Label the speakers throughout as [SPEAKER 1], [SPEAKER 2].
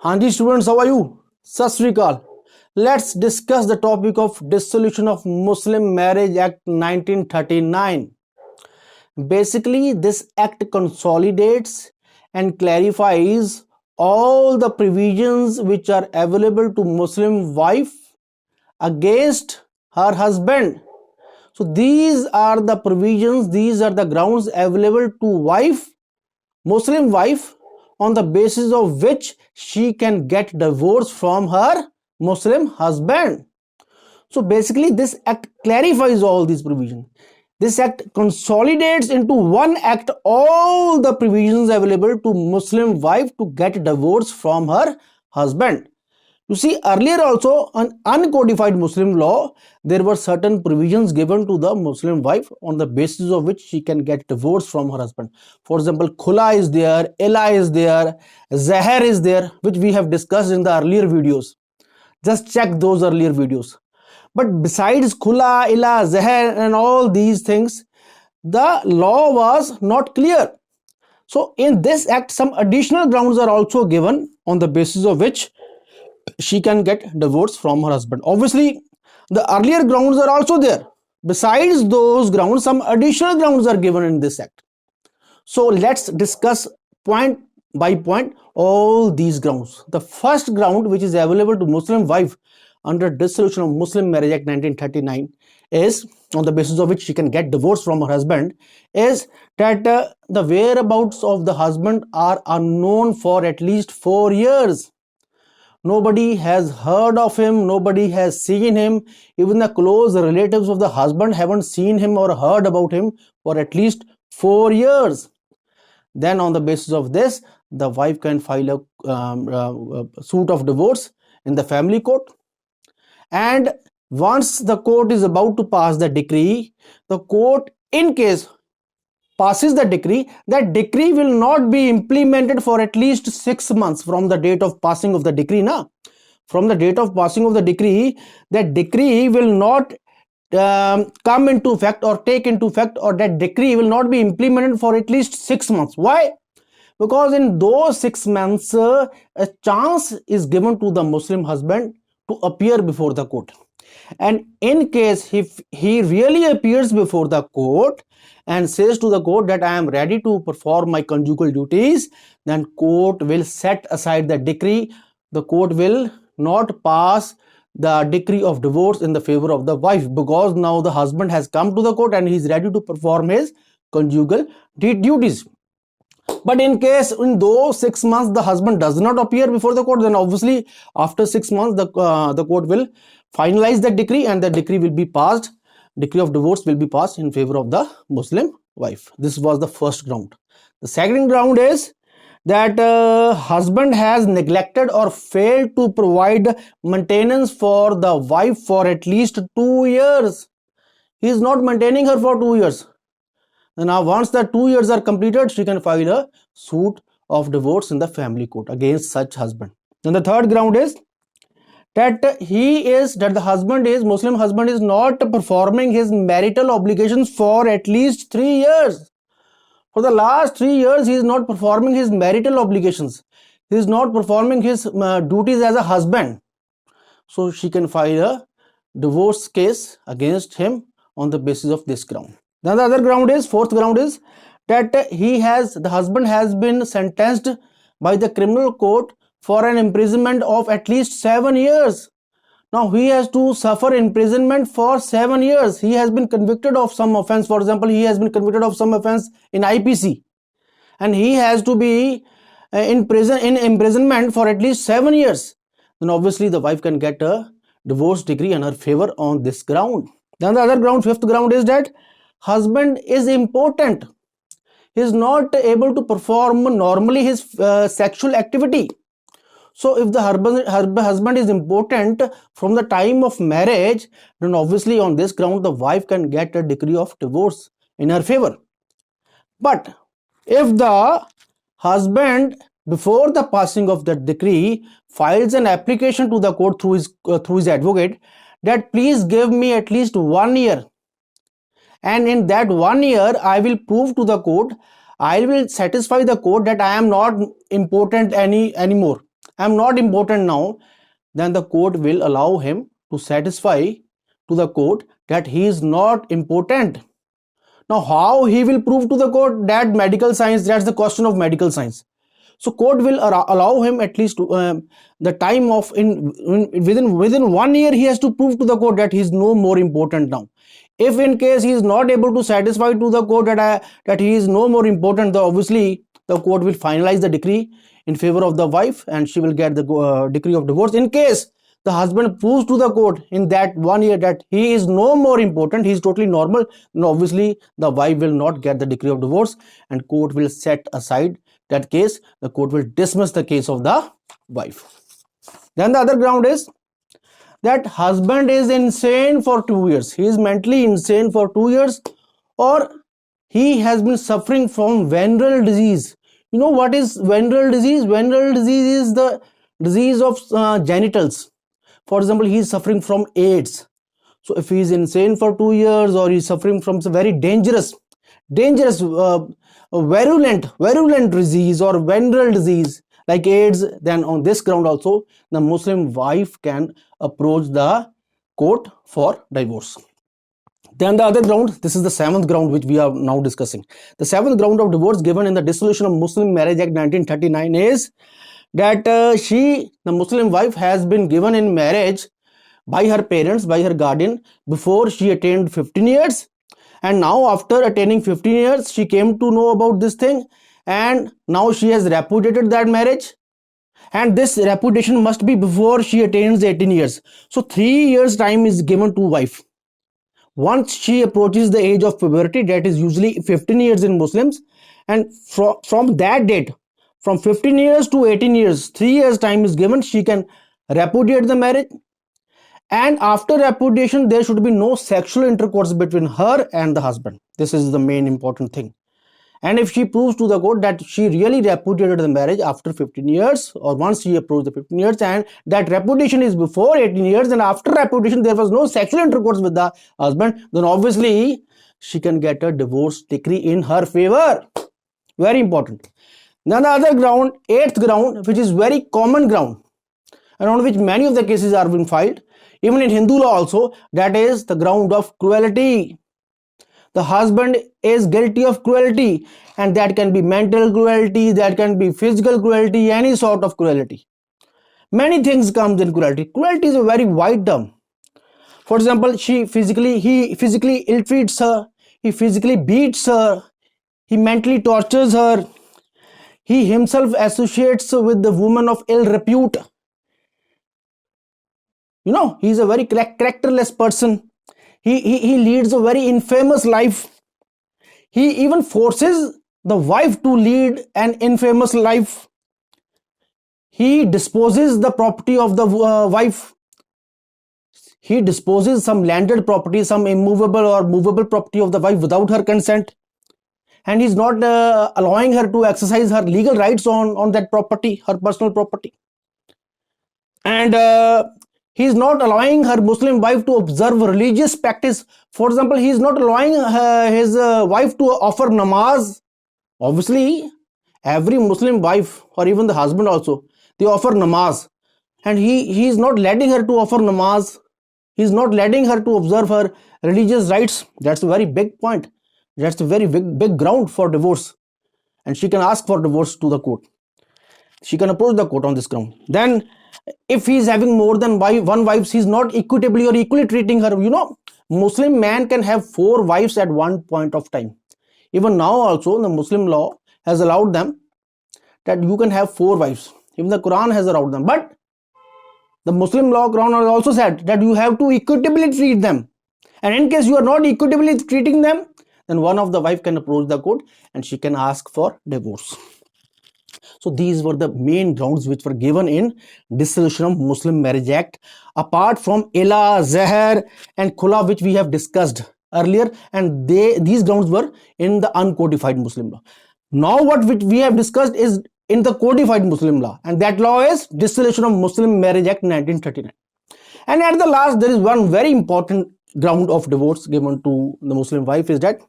[SPEAKER 1] हाँ जी students, how are you? सत श्री अकाल. Let's discuss the topic of Dissolution of Muslim Marriage Act 1939. Basically, this act consolidates and clarifies all the provisions which are available to Muslim wife against her husband. So these are the provisions, these are the grounds available to Muslim wife, on the basis of which she can get divorce from her Muslim husband. So basically this act clarifies all these provisions. This act consolidates into one act all the provisions available to Muslim wife to get divorce from her husband. You see, earlier also on uncodified Muslim law, there were certain provisions given to the Muslim wife on the basis of which she can get divorce from her husband. For example, khula is there, ila is there, zahar is there, which we have discussed in the earlier videos. Just check those earlier videos. But besides khula, ila, zahar and all these things, the law was not clear. So in this act, some additional grounds are also given on the basis of which she can get divorce from her husband. Obviously, the earlier grounds are also there. Besides those grounds, some additional grounds are given in this act. So let's discuss point by point all these grounds. The first ground which is available to Muslim wife under Dissolution of Muslim Marriage Act 1939 is, on the basis of which she can get divorce from her husband, is that the whereabouts of the husband are unknown for at least 4 years. Nobody has heard of him, nobody has seen him, even the close relatives of the husband haven't seen him or heard about him for at least 4 years. Then on the basis of this, the wife can file a suit of divorce in the family court. And once the court is about to pass the decree, the court, in case passes the decree, that decree will not be implemented for at least 6 months from the date of passing of the decree. From the date of passing of the decree, that decree will not come into effect or take into effect, or that decree will not be implemented for at least 6 months. Why? Because in those 6 months, a chance is given to the Muslim husband to appear before the court. And in case if he really appears before the court and says to the court that I am ready to perform my conjugal duties, then court will set aside the decree. The court will not pass the decree of divorce in the favor of the wife, because now the husband has come to the court and he is ready to perform his conjugal duties. But in case in those 6 months the husband does not appear before the court, then obviously after 6 months the court will finalize the decree and the decree will be passed. Decree of divorce will be passed in favor of the Muslim wife. This was the first ground. The second ground is that husband has neglected or failed to provide maintenance for the wife for at least 2 years. He is not maintaining her for 2 years. Now once the 2 years are completed, she can file a suit of divorce in the family court against such husband. Then the third ground is that the Muslim husband is not performing his marital obligations for at least 3 years. For the last 3 years, he is not performing his marital obligations. He is not performing his duties as a husband. So she can file a divorce case against him on the basis of this ground. Then the other ground is, fourth ground is that the husband has been sentenced by the criminal court for an imprisonment of at least 7 years. Now he has to suffer imprisonment for 7 years. He has been convicted of some offense. For example, he has been convicted of some offense in IPC, and he has to be in imprisonment for at least 7 years. Then obviously the wife can get a divorce decree in her favor on this ground. Then the other ground, fifth ground, is that husband is impotent. He is not able to perform normally his sexual activity. So if the husband is impotent from the time of marriage, then obviously on this ground the wife can get a decree of divorce in her favor. But if the husband, before the passing of the decree, files an application to the court through his advocate that please give me at least 1 year, and in that 1 year I will prove to the court, I will satisfy the court that I am not impotent anymore, I'm not important now, then the court will allow him to satisfy to the court that he is not important. Now, how he will prove to the court that medical science, that's the question of medical science. So court will allow him at least the time of within 1 year he has to prove to the court that he is no more important now. If in case he is not able to satisfy to the court that he is no more important, then obviously the court will finalize the decree in favor of the wife and she will get the decree of divorce. In case the husband proves to the court in that 1 year that he is no more important, he is totally normal, then obviously the wife will not get the decree of divorce and court will set aside that case. The court will dismiss the case of the wife. Then the other ground is that husband is insane for 2 years. He is mentally insane for 2 years, or he has been suffering from venereal disease. You know what is venereal disease? Venereal disease is the disease of genitals. For example, he is suffering from AIDS. So if he is insane for 2 years, or he is suffering from some very dangerous virulent disease or venereal disease like AIDS, then on this ground also the Muslim wife can approach the court for divorce. Then the other ground, this is the seventh ground which we are now discussing. The seventh ground of divorce given in the Dissolution of Muslim Marriage Act 1939 is that the Muslim wife has been given in marriage by her parents, by her guardian, before she attained 15 years. And now after attaining 15 years, she came to know about this thing, and now she has repudiated that marriage. And this repudiation must be before she attains 18 years. So 3 years time is given to wife. Once she approaches the age of puberty, that is usually 15 years in Muslims, and from that date, from 15 years to 18 years, 3 years time is given, she can repudiate the marriage. And after repudiation, there should be no sexual intercourse between her and the husband. This is the main important thing. And if she proves to the court that she really repudiated the marriage after 15 years, or once she approached the 15 years, and that repudiation is before 18 years, and after repudiation there was no sexual intercourse with the husband, then obviously she can get a divorce decree in her favor. Very important. Now the other ground, eighth ground, which is very common ground, and on which many of the cases are being filed, even in Hindu law also, that is the ground of cruelty. The husband is guilty of cruelty, and that can be mental cruelty, that can be physical cruelty, any sort of cruelty. Many things comes in cruelty. Cruelty is a very wide term. For example, he physically ill-treats her, he physically beats her, he mentally tortures her, he himself associates with the woman of ill repute. You know, he is a very characterless person. He leads a very infamous life. He even forces the wife to lead an infamous life. He disposes the property of the wife. He disposes some landed property, some immovable or movable property of the wife without her consent. And he's not allowing her to exercise her legal rights on that property, her personal property. And he is not allowing her Muslim wife to observe religious practice. For example, he is not allowing his wife to offer namaz. Obviously, every Muslim wife, or even the husband also, they offer namaz. And he is not letting her to offer namaz. He is not letting her to observe her religious rights. That's a very big point. That's a very big ground for divorce. And she can ask for divorce to the court. She can approach the court on this ground. Then, if he is having more than one wife, he is not equitably or equally treating her. You know, Muslim man can have 4 wives at one point of time. Even now also, the Muslim law has allowed them that you can have 4 wives. Even the Quran has allowed them. But the Muslim law, Quran has also said that you have to equitably treat them. And in case you are not equitably treating them, then one of the wife can approach the court and she can ask for divorce. So these were the main grounds which were given in Dissolution of Muslim Marriage Act, apart from Ila, Zahar and Khula, which we have discussed earlier, and these grounds were in the uncodified Muslim law. Now what we have discussed is in the codified Muslim law, and that law is Dissolution of Muslim Marriage Act 1939. And at the last, there is one very important ground of divorce given to the Muslim wife, is that,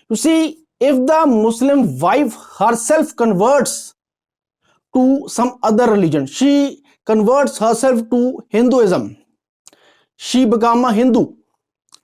[SPEAKER 1] you see, if the Muslim wife herself converts to some other religion. She converts herself to Hinduism. She become a Hindu.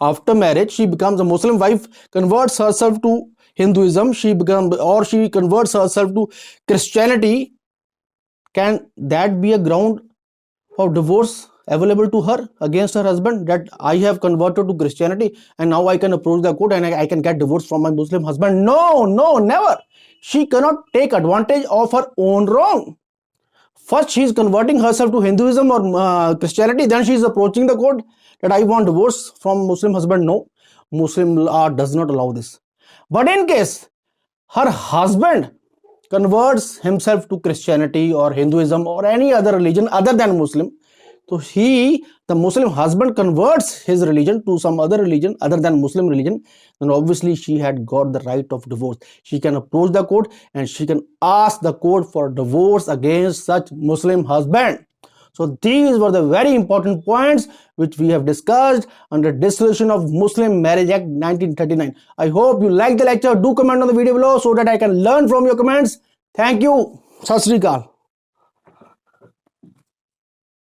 [SPEAKER 1] After marriage, she becomes a Muslim wife, converts herself to Hinduism. She converts herself to Christianity. Can that be a ground of divorce available to her against her husband, that I have converted to Christianity and now I can approach the court and I can get divorced from my Muslim husband? No, no, never. She cannot take advantage of her own wrong. First, she is converting herself to Hinduism or Christianity, then she is approaching the court that I want divorce from Muslim husband. No, Muslim law does not allow this. But in case her husband converts himself to Christianity or Hinduism or any other religion other than Muslim, so the Muslim husband converts his religion to some other religion other than Muslim religion, then obviously she had got the right of divorce. She can approach the court and she can ask the court for divorce against such Muslim husband. So these were the very important points which we have discussed under Dissolution of Muslim Marriage Act 1939. I hope you like the lecture. Do comment on the video below so that I can learn from your comments. Thank you. Sat Sri Akal.